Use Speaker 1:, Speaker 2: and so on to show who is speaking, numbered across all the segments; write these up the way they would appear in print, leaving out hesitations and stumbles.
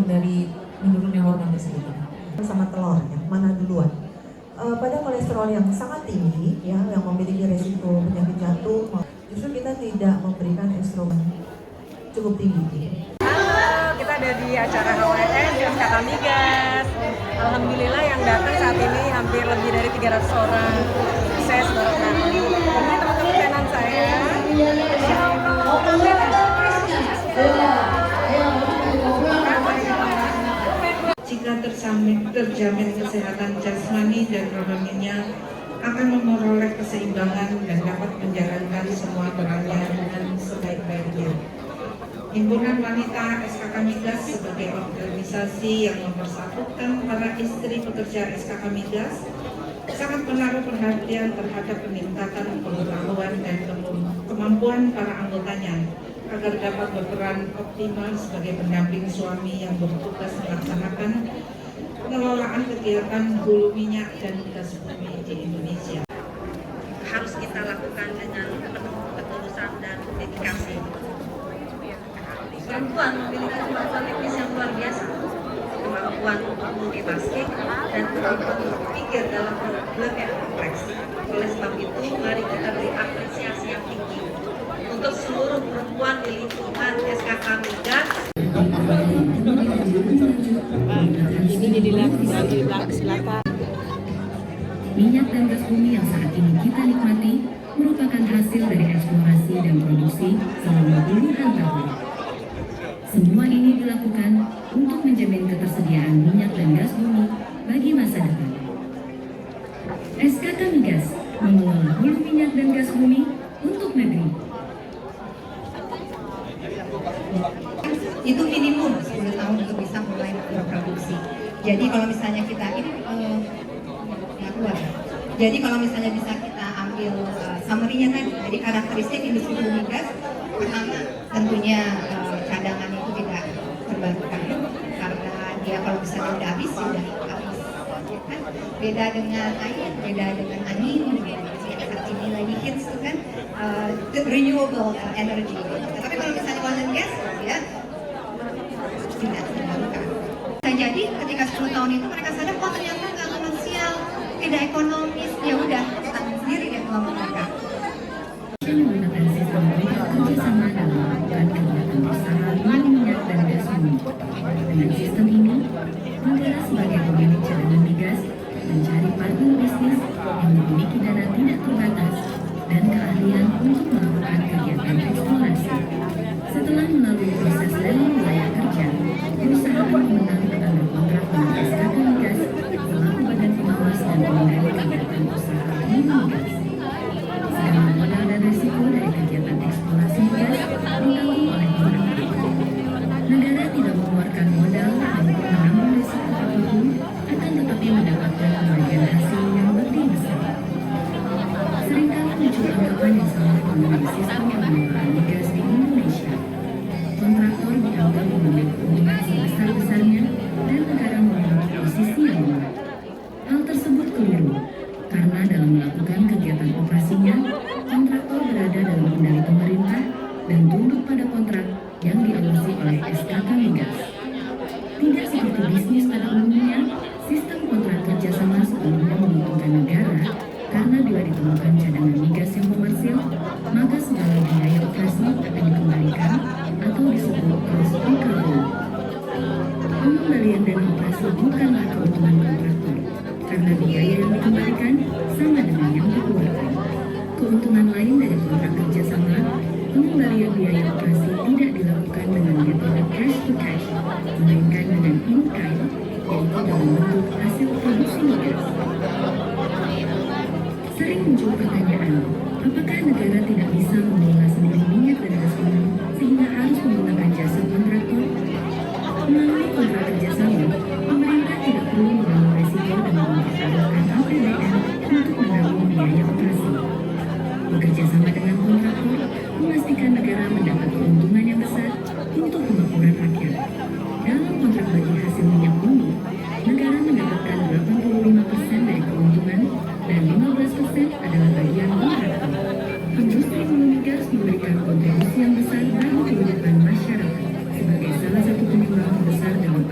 Speaker 1: dari menurunnya hormon tersebut?
Speaker 2: Sama telur, ya, mana duluan? Pada kolesterol yang sangat tinggi, ya, yang memiliki resiko penyakit jantung, justru kita tidak memberikan estrogen cukup tinggi.
Speaker 3: Halo, kita ada di acara HWN di SKK Migas. Alhamdulillah yang datang saat ini hampir lebih dari 300 orang. Sukses banget. Ini teman-teman kanan saya. Insya
Speaker 4: Jika terjamin kesehatan jasmani dan rohaninya, akan memperoleh keseimbangan dan dapat menjalankan semua perannya dengan sebaik-baiknya. Himpunan Wanita SKK Migas sebagai organisasi yang mempersatukan para istri pekerja SKK Migas sangat menaruh perhatian terhadap peningkatan pengetahuan dan kemampuan para anggotanya agar dapat berperan optimal sebagai pendamping suami yang bertugas melaksanakan pengelolaan kegiatan hulu minyak dan gas bumi di Indonesia.
Speaker 5: Harus kita lakukan dengan penuh ketulusan dan dedikasi. Perempuan memiliki kemampuan teknis yang luar biasa, kemampuan untuk multitasking dan kemampuan untuk berpikir dalam problem yang kompleks. Oleh sebab itu, mari kita beri apresiasi yang tinggi untuk seluruh perempuan di lingkungan SKK Migas.
Speaker 3: ini jadi silakan.
Speaker 6: Minyak dan gas bumi yang saat ini kita nikmati merupakan hasil dari eksplorasi dan produksi selama puluhan tahun. Semua ini dilakukan untuk menjamin ketersediaan minyak dan gas bumi bagi masa depan. SKK Migas mengelola hulu minyak dan gas bumi untuk negeri.
Speaker 7: Itu minimum 10 tahun untuk bisa mulai berproduksi. Jadi kalau misalnya kita ini keluar. Jadi kalau misalnya bisa kita ambil summary-nya tadi, jadi karakteristik industri hulu migas, pertama tentunya cadangan itu tidak terbarukan karena dia kalau misalnya udah habis sudah habis. Kan? Beda dengan air, beda dengan angin, saat ini lagi hits itu kan renewable energy. Tapi kalau misalnya oil and gas, ya tidak terbarukan. Bisa jadi ketika 10 tahun itu mereka sadar, oh ternyata nggak komersial, tidak ekonomis, ya udah tanggung sendiri deh kalau mereka.
Speaker 6: Menggunakan sistem kerjasama dalam melakukan kegiatan usaha minyak dan gas bumi. Dengan sistem ini, negara sebagai pemilik cadangan migas mencari partner bisnis yang memiliki dana tidak terbatas dan keahlian untuk melakukan kegiatan eksplorasi. Setelah melalui proses lelang wilayah kerja, perusahaan pemenang akan berkontrak dengan SKK Migas selaku badan pengawas dan pengendali kegiatan usaha minyak gas. Segala modal dan risiko dari kegiatan eksplorasi migas ditanggung oleh kontraktor. Negara tidak mengeluarkan modal untuk menanggung risiko apapun, akan tetapi mendapatkan pembagian hasil yang lebih besar. Seringkali muncul anggapan yang salah mengenai sistem pengelolaan migas di Indonesia. Kontraktor dianggap memiliki keuntungan sebesar-besarnya dan negara memiliki posisi yang lemah. Hal tersebut keliru, karena dalam melakukan kegiatan operasinya, kontraktor berada dalam kendali pemerintah dan tunduk pada kontrak yang diawasi oleh SKK Migas. Tidak seperti bisnis pada umumnya, sistem kontrak kerjasama sepenuhnya menguntungkan negara karena bila ditemukan cadangan migas yang komersil, maka segala biaya operasi akan dikembalikan atau disebut cost recovery. Pengembalian dana operasi bukanlah keuntungan kontraktor, karena biaya yang dikembalikan sama dengan yang dikeluarkan. Keuntungan lain dari kontrak kerjasama, pengembalian biaya operasi tidak dilakukan dengan metode cash to cash, melainkan dengan in-kind, yaitu dalam bentuk hasil produksi migas. Sering muncul pertanyaan, apakah negara tidak bisa mengelola sendiri minyak dan gas bumi sehingga harus menggunakan jasa kontraktor? Melalui kontrak kerjasama, pemerintah tidak perlu menanggung risiko dengan mempertaruhkan APBN untuk menanggung biaya operasi. Bekerja sama dengan kontraktor, memastikan negara mendapat keuntungan yang besar untuk kemakmuran rakyat. Dalam kontrak bagi hasil minyak bumi, negara mendapatkan 85% dari keuntungan dan 15% adalah bagian kontraktor. Industri hulu migas memberikan kontribusi yang besar bagi kehidupan masyarakat sebagai salah satu penyumbang besar dalam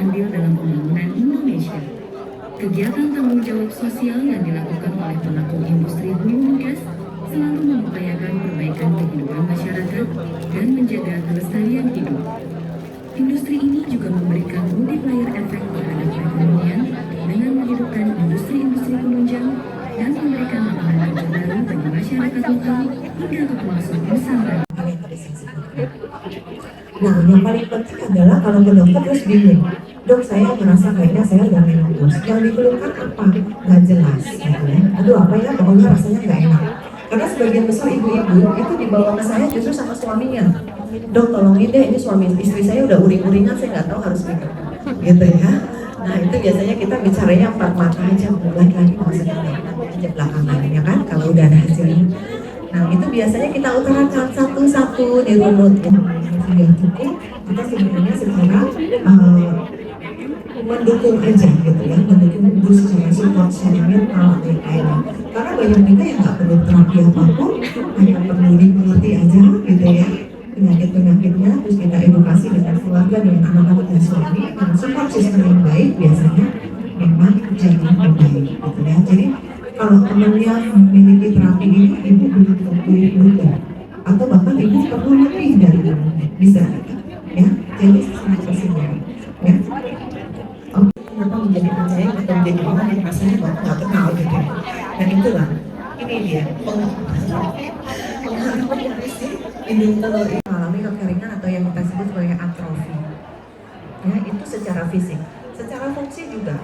Speaker 6: andil dalam pembangunan Indonesia. Kegiatan tanggung jawab sosial yang dilakukan oleh pelaku industri hulu migas selalu mengupayakan perbaikan kehidupan masyarakat dan menjaga kelestarian hidup. Industri ini juga memberikan multiplier efek terhadap perekonomian dengan menghidupkan industri-industri penunjang dan memberikan lapangan kerja baru bagi masyarakat lokal hingga ke pelosok Nusantara.
Speaker 2: Nah, yang paling penting adalah kalau ke dokter terus bingung, dok saya merasa kayaknya saya udah menopause, yang dikeluhkan apa? Nggak jelas, gitu ya. Aduh apa ya, pokoknya rasanya nggak enak. Karena sebagian besar ibu-ibu itu dibawa ke saya justru sama suaminya. Dok tolongin deh, ini suami istri saya udah uring-uringan, saya nggak tahu harus gimana, gitu ya. Nah itu biasanya kita bicaranya empat mata aja, mulai lagi maksudnya aja belakangan ya kan, kalau udah ada hasilnya. Nah itu biasanya kita utarakan satu-satu di runut ya. Sudah cukup, kita sebenarnya secara mendukung aja gitu ya, mendukung ibu secara support, secara mental, lain-lain. Karena banyak juga yang nggak perlu terapi apapun, hanya perlu dimengerti aja gitu ya penyakit-penyakitnya, terus kita edukasi dengan keluarga, dengan anak-anak dan suami, dan support system yang baik biasanya memang jadi lebih baik gitu ya. Jadi kalau temannya memiliki terapi ini, ibu belum tentu butuh, atau bahkan ibu perlu lebih dari itu, bisa ya. Jadi sangat bersedia ya. Kenapa menjadi percaya atau menjadi orang yang rasanya nggak kenal gitu ya. Dan itulah ini dia pengharapan dari si indung telur ini mengalami kekeringan atau yang kita sebut sebagai atrofi ya, itu secara fisik. Secara fungsi juga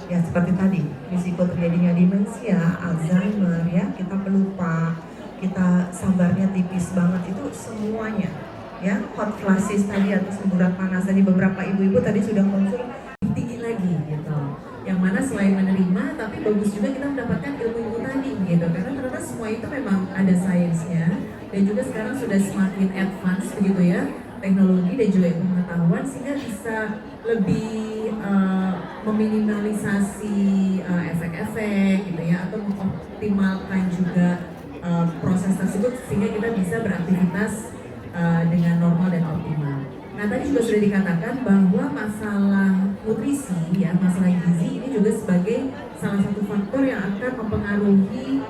Speaker 2: ya seperti tadi, risiko terjadinya demensia, Alzheimer ya, kita pelupa, kita sabarnya tipis banget, itu semuanya ya. Hot flashes tadi atau semburat panas tadi, beberapa ibu-ibu tadi sudah muncul tinggi lagi gitu. Yang mana selain menerima, tapi bagus juga kita mendapatkan ilmu-ilmu tadi gitu, karena ternyata semua itu memang ada sainsnya dan juga sekarang sudah semakin advance begitu ya, teknologi dan juga ilmu pengetahuan, sehingga bisa lebih meminimalisasi efek-efek gitu ya, atau mengoptimalkan juga proses tersebut sehingga kita bisa beraktivitas dengan normal dan optimal. Nah tadi juga sudah dikatakan bahwa masalah nutrisi ya, masalah gizi ini juga sebagai salah satu faktor yang akan mempengaruhi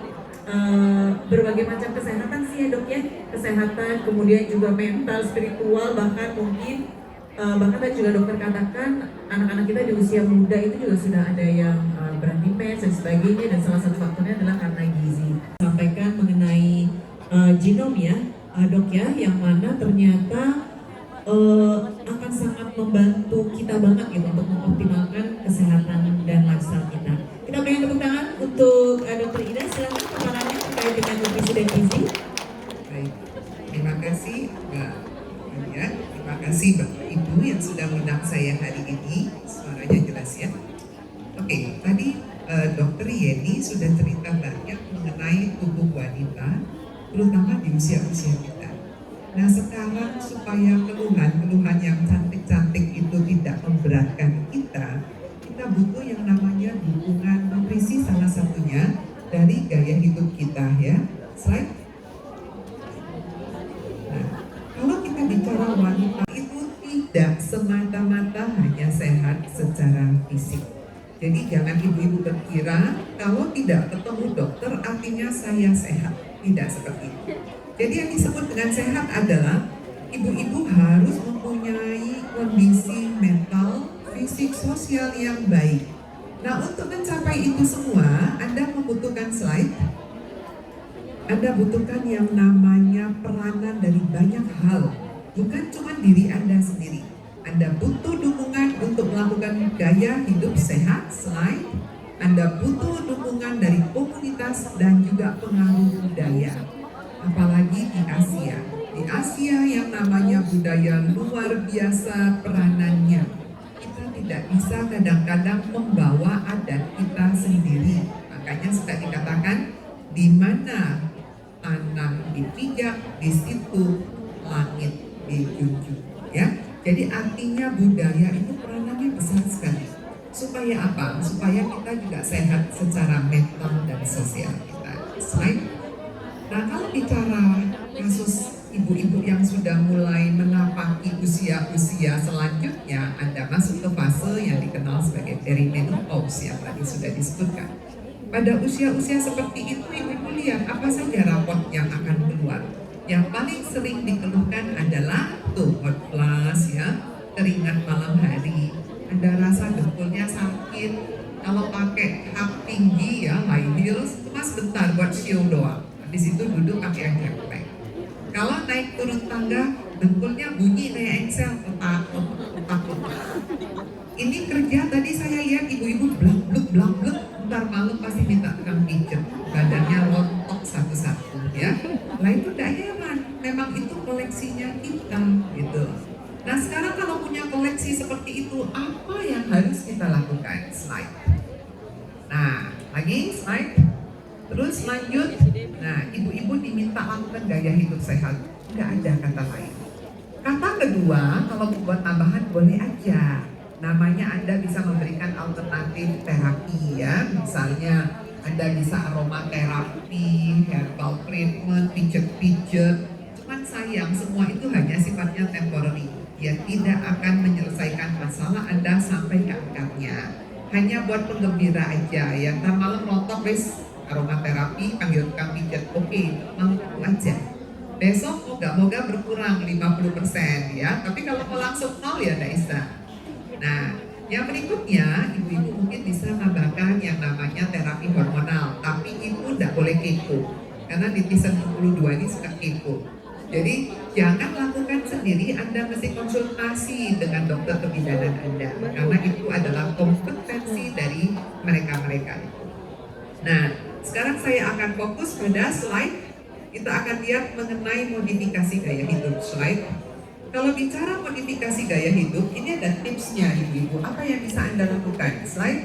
Speaker 2: berbagai macam kesehatan sih ya dok ya, kesehatan, kemudian juga mental, spiritual, bahkan mungkin bahkan tadi juga dokter katakan anak-anak kita di usia muda itu juga sudah ada yang berhenti mens dan sebagainya, dan salah satu faktornya adalah karena gizi. Sampaikan mengenai genom ya dok ya, yang mana ternyata akan sangat membantu kita banget gitu untuk mengoptimalkan kesehatan dan lifestyle kita. Kita berikan tepuk tangan untuk Dr. Ida, silakan paparannya terkait dengan nutrisi dan gizi.
Speaker 8: Baik, terima kasih Mbak Maria, terima kasih Bapak Ibu yang sudah mengundang saya hari ini. Suaranya jelas ya. Oke, tadi Dr. Yeni sudah cerita banyak mengenai tubuh wanita, terutama di usia-usia kita. Nah sekarang supaya keluhan-keluhan yang cantik-cantik itu tidak memberatkan kita, kita butuh yang namanya dukungan nutrisi, salah satunya dari gaya hidup kita ya. Slide. Nah, kalau kita bicara wanita itu tidak semata-mata hanya sehat secara fisik. Jadi jangan ibu-ibu berkira kalau tidak ketemu dokter artinya saya sehat. Tidak seperti itu. Jadi yang disebut dengan sehat adalah ibu-ibu harus mempunyai kondisi mental, fisik, sosial yang baik. Nah untuk mencapai itu semua, Anda membutuhkan slide. Anda butuhkan yang namanya peranan dari banyak hal. Bukan cuma diri Anda sendiri. Anda butuh dukungan untuk melakukan gaya hidup sehat, slide. Anda butuh dukungan dari komunitas dan juga pengaruh budaya. Apalagi di Asia. Di Asia yang namanya budaya luar biasa peranannya. Kita tidak bisa kadang-kadang membawa adat kita sendiri. Makanya suka dikatakan, di mana tanah dipijak, di situ langit dijunjung. Ya, jadi artinya budaya itu peranannya besar sekali. Supaya apa? Supaya kita juga sehat secara mental dan sosial kita. Slide. Nah kalau bicara kasus ibu-ibu yang sudah mulai menapaki usia-usia selanjutnya Anda masuk ke fase yang dikenal sebagai perimenopause yang tadi sudah disebutkan. Pada usia-usia seperti itu, ibu-ibu lihat apa saja rapot yang akan keluar. Yang paling sering dikeluhkan adalah tuh hot flash ya, keringat malam hari. Anda rasa dengkulnya sakit, kalau pakai hak tinggi ya, high heels, cuma sebentar buat show doang. Habis itu duduk pakai yang jempek. Kalau naik turun tangga, dengkulnya bunyi kayak engsel, takut. Ini kerja tadi saya lihat ibu-ibu blak-bluk, ntar malam pasti minta tukang pijet, badannya rontok satu-satu ya. Nah itu tidak heran, memang itu koleksinya kita gitu. Nah sekarang kalau punya koleksi seperti itu, apa yang harus kita lakukan? Slide. Nah lagi slide. Terus lanjut. Nah ibu-ibu diminta lakukan gaya hidup sehat. Nggak ada kata lain. Kata kedua, kalau buat tambahan boleh aja. Namanya Anda bisa memberikan alternatif terapi ya. Misalnya Anda bisa aromaterapi, herbal treatment, pijet-pijet. Cuman sayang semua itu hanya sifatnya temporary. Ya tidak akan menyelesaikan masalah Anda sampai ke akarnya. Hanya buat penggembira aja ya. Ntar malam rontok wis aromaterapi, panggil tukang pijat. Oke, mampu aja. Besok moga-moga berkurang 50% ya. Tapi kalau mau langsung nol ya tidak bisa. Nah, yang berikutnya, ibu-ibu mungkin bisa tambahkan yang namanya terapi hormonal. Tapi ibu tidak boleh kepo. Karena netizen 62 ini suka kepo. Jadi, jangan lakukan sendiri, Anda mesti konsultasi dengan dokter kebidanan Anda. Karena itu adalah kompetensi dari mereka-mereka itu. Nah, sekarang saya akan fokus pada slide. Kita akan lihat mengenai modifikasi gaya hidup. Slide. Kalau bicara modifikasi gaya hidup, ini ada tipsnya ibu-ibu. Apa yang bisa Anda lakukan? Slide.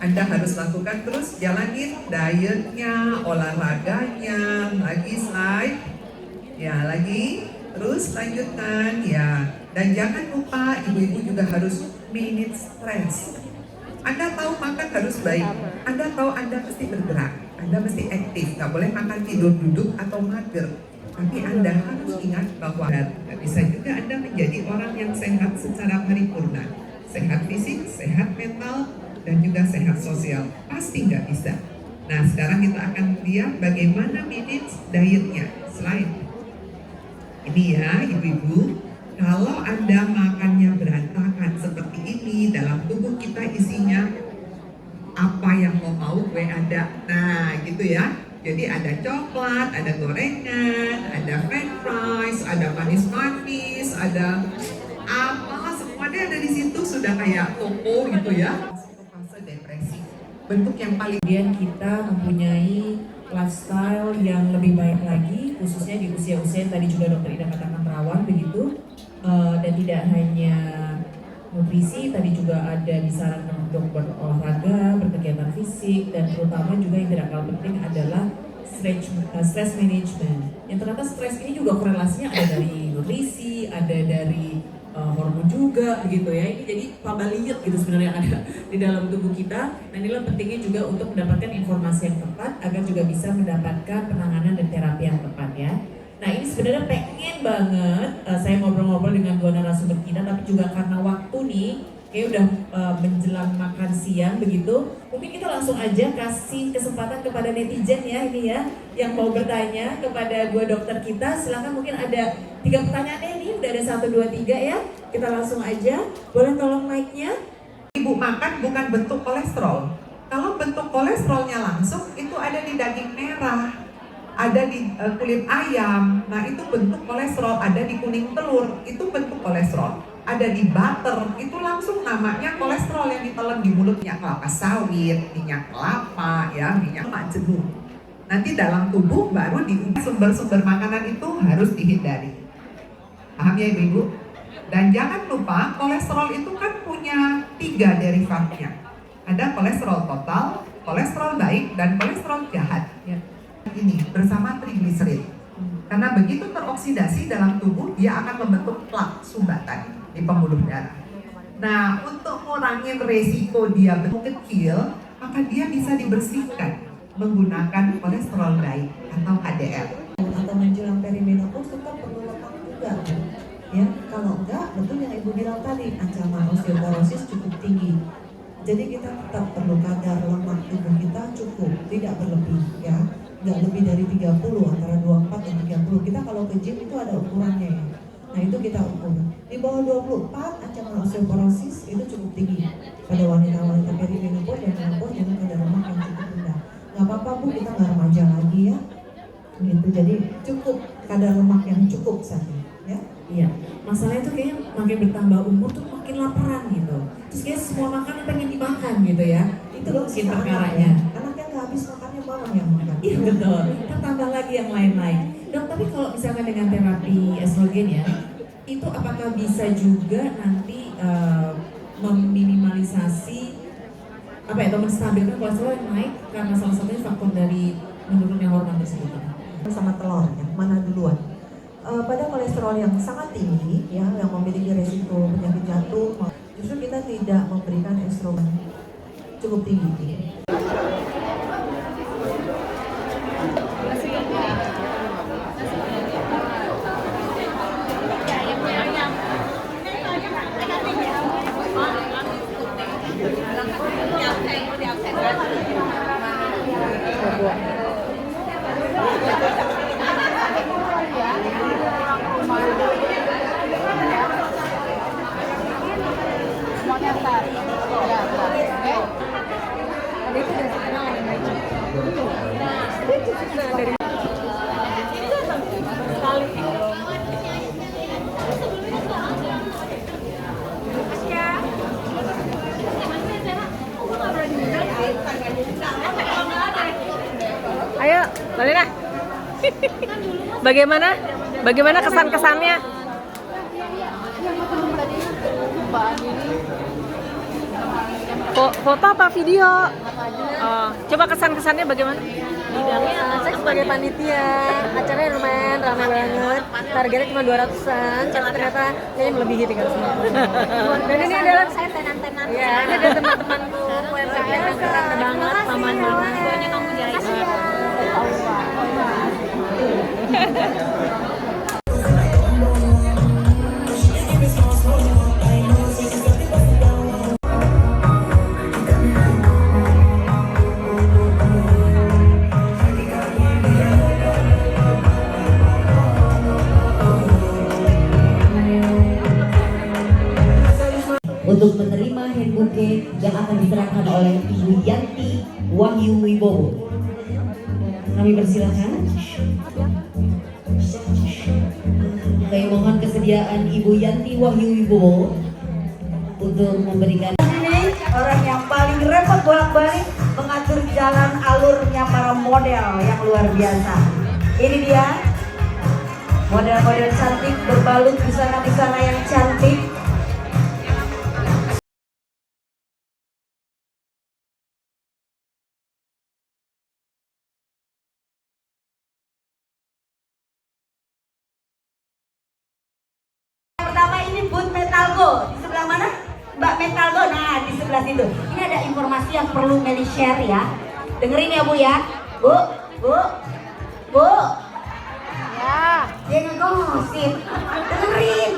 Speaker 8: Anda harus lakukan terus, jalanin dietnya, olahraganya. Lagi slide. Ya, lagi. Terus lanjutkan. Ya. Dan jangan lupa ibu-ibu juga harus manage stress. Anda tahu makan harus baik. Anda tahu Anda mesti bergerak. Anda mesti aktif. Nggak boleh makan tidur duduk atau mager. Tapi Anda harus ingat bahwa bisa juga Anda menjadi orang yang sehat secara paripurna. Sehat fisik, sehat mental, dan juga sehat sosial. Pasti nggak bisa. Nah sekarang kita akan lihat bagaimana manage dietnya. Slide. Ini ya ibu-ibu. Kalau Anda makannya berantakan seperti ini, dalam tubuh kita isinya apa yang mau gue ada. Nah gitu ya. Jadi ada coklat, ada gorengan, ada french fries, ada manis-manis, ada apa, semuanya ada di situ sudah kayak toko gitu ya. Masuk ke fase depresi. Bentuk yang paling
Speaker 1: Kemudian kita mempunyai lifestyle yang lebih baik lagi, khususnya di usia-usia yang tadi juga dokter Ida katakan rawan begitu. Dan tidak hanya nutrisi, tadi juga ada disarankan untuk berolahraga, berkegiatan fisik, dan terutama juga yang tidak kalah penting adalah stress management. Yang ternyata stres ini juga korelasinya ada dari nutrisi, ada dari hormon juga begitu ya. Ini jadi pabaliut gitu sebenarnya yang ada di dalam tubuh kita. Dan inilah pentingnya juga untuk mendapatkan informasi yang tepat agar juga bisa mendapatkan penanganan dan terapi yang tepat ya. Nah ini sebenarnya pengen banget saya ngobrol-ngobrol dengan dua narasumber kita, tapi juga karena waktu nih kayak udah menjelang makan siang begitu, mungkin kita langsung aja kasih kesempatan kepada netizen ya ini ya yang mau bertanya kepada dua dokter kita. Silakan, mungkin ada 3 pertanyaan nih, udah ada 1, 2, 3 ya. Kita langsung aja, boleh tolong mic-nya.
Speaker 8: ibu makan bukan bentuk kolesterol. Kalau bentuk kolesterolnya langsung itu ada di daging merah, ada di kulit ayam. Nah itu bentuk kolesterol. Ada di kuning telur, itu bentuk kolesterol. Ada di butter, itu langsung namanya kolesterol yang ditelan di mulut. Minyak kelapa sawit, minyak kelapa, ya minyak jenuh. Nanti dalam tubuh baru sumber-sumber makanan itu harus dihindari. Paham ya ibu-ibu? Dan jangan lupa kolesterol itu kan punya 3 derivatnya. Ada kolesterol total, kolesterol baik, dan kolesterol jahat. Ya. Ini bersama trigliserid. Karena begitu teroksidasi dalam tubuh, dia akan membentuk plak sumbatan di pembuluh darah. Nah, untuk mengurangi resiko dia bentuk kecil, maka dia bisa dibersihkan menggunakan kolesterol baik atau HDL.
Speaker 2: Atau menjelang perimenopause tetap perlu lemak juga, ya. Kalau enggak, betul yang Ibu bilang tadi, ancaman osteoporosis cukup tinggi. Jadi kita tetap perlu kadar lemak tubuh kita cukup, tidak berlebih ya. Nggak lebih dari 30, antara 24 dan 30. Kita kalau ke gym itu ada ukurannya ya. Nah itu kita ukur. Di bawah 24, ancaman osteoporosis itu cukup tinggi pada wanita-wanita perimenopause dan menopause dengan kadar lemak yang cukup rendah. Nggak apa-apa Bu, kita nggak remaja lagi ya. Gitu, jadi cukup kadar lemak yang cukup saja ya.
Speaker 1: Iya, masalahnya tuh kayaknya makin bertambah umur tuh makin laparan gitu. Terus kayak semua makanan pengen dimakan gitu ya. Itu loh mungkin perkaranya.
Speaker 2: Anaknya nggak habis makannya malam yang makan.
Speaker 1: Iya betul, kan tambah lagi yang lain-lain. Dok, tapi kalau misalkan dengan terapi estrogen ya, itu apakah bisa juga nanti meminimalisasi apa ya, atau menstabilkan kolesterol yang naik karena salah satunya faktor dari menurunnya hormon tersebut?
Speaker 2: Sama telur ya, mana duluan? Pada kolesterol yang sangat tinggi ya, yang memiliki resiko penyakit jantung, justru kita tidak memberikan estrogen cukup tinggi.
Speaker 3: Ayo, Balina. Bagaimana kesan-kesannya? Foto apa video? Oh, coba kesan-kesannya bagaimana? Saya sebagai panitia, acaranya lumayan ramai banget. Targetnya cuma 200-an, ternyata kayaknya melebihi 300. Dan ini adalah saya tenan-tenan. Ya, ini ada teman-temanku, UMKM yang keren banget, paman-paman. Pokoknya kamu jahit.
Speaker 9: Untuk menerima hand bouquet yang akan diserahkan oleh Ibu Yanti Wahyu Wibowo. Kami persilakan. Kami mohon kesediaan Ibu Yanti Wahyu Wibowo untuk memberikan.
Speaker 10: Ini orang yang paling repot bolak-balik mengatur jalan alurnya para model yang luar biasa. Ini dia model-model cantik berbalut busana-busana yang cantik. Pertama ini booth Metalgo, di sebelah mana? Mbak Metalgo, nah di sebelah situ. Ini ada informasi yang perlu Meli share ya. Dengerin ya Bu ya. Bu. Ya. Dia ngegosip. Dengerin.